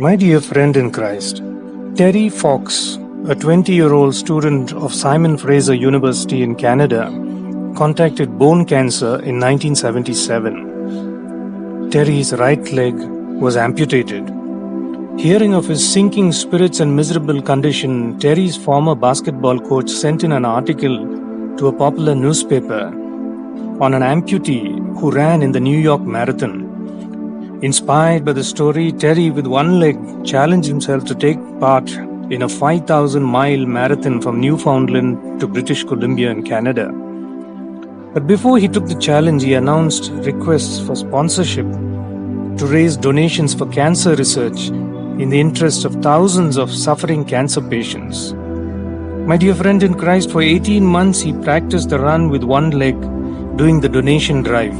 My dear friend in Christ, Terry Fox, a 20-year-old student of Simon Fraser University in Canada, contacted bone cancer in 1977. Terry's right leg was amputated. Hearing of his sinking spirits and miserable condition, Terry's former basketball coach sent in an article to a popular newspaper on an amputee who ran in the New York Marathon. Inspired by the story, Terry, with one leg, challenged himself to take part in a 5,000-mile marathon from Newfoundland to British Columbia in Canada. But before he took the challenge, he announced requests for sponsorship to raise donations for cancer research in the interest of thousands of suffering cancer patients. My dear friend in Christ, for 18 months he practiced the run with one leg, doing the donation drive.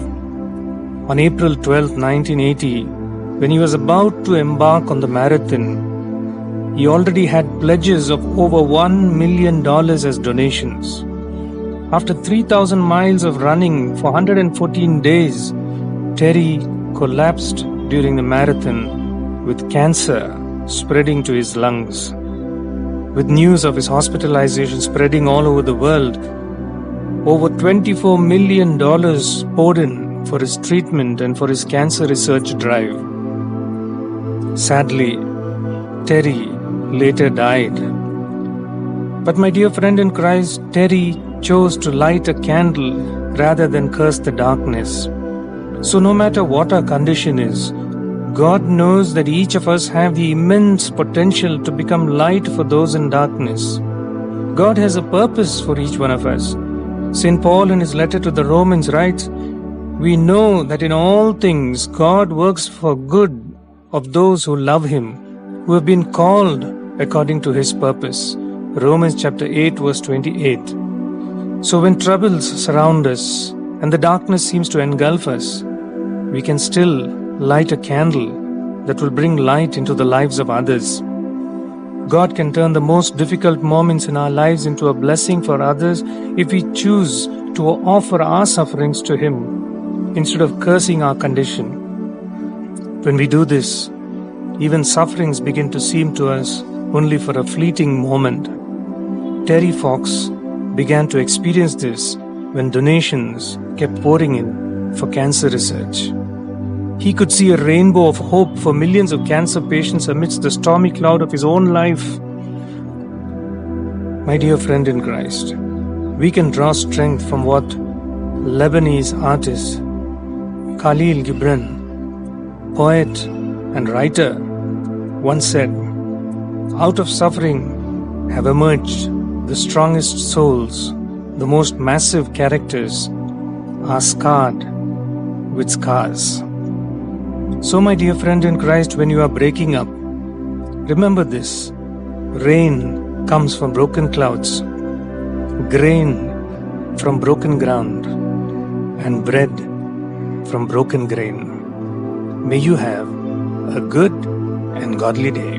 On April 12, 1980, when he was about to embark on the marathon, he already had pledges of over $1 million as donations. After 3,000 miles of running for 114 days, Terry collapsed during the marathon with cancer spreading to his lungs. With news of his hospitalization spreading all over the world, over $24 million poured in for his treatment and for his cancer research drive. Sadly, Terry later died. But my dear friend in Christ, Terry chose to light a candle rather than curse the darkness. So no matter what our condition is, God knows that each of us have the immense potential to become light for those in darkness. God has a purpose for each one of us. St. Paul in his letter to the Romans writes, "We know that in all things God works for good of those who love Him, who have been called according to His purpose." Romans chapter 8 verse 28. So when troubles surround us and the darkness seems to engulf us, we can still light a candle that will bring light into the lives of others. God can turn the most difficult moments in our lives into a blessing for others if we choose to offer our sufferings to Him instead of cursing our condition. When we do this, even sufferings begin to seem to us only for a fleeting moment. Terry Fox began to experience this when donations kept pouring in for cancer research. He could see a rainbow of hope for millions of cancer patients amidst the stormy cloud of his own life. My dear friend in Christ, we can draw strength from what Lebanese artist Khalil Gibran, poet and writer, once said, "Out of suffering have emerged the strongest souls, the most massive characters are scarred with scars." So my dear friend in Christ, when you are breaking up, remember this: rain comes from broken clouds, grain from broken ground, and bread from broken grain. May you have a good and godly day.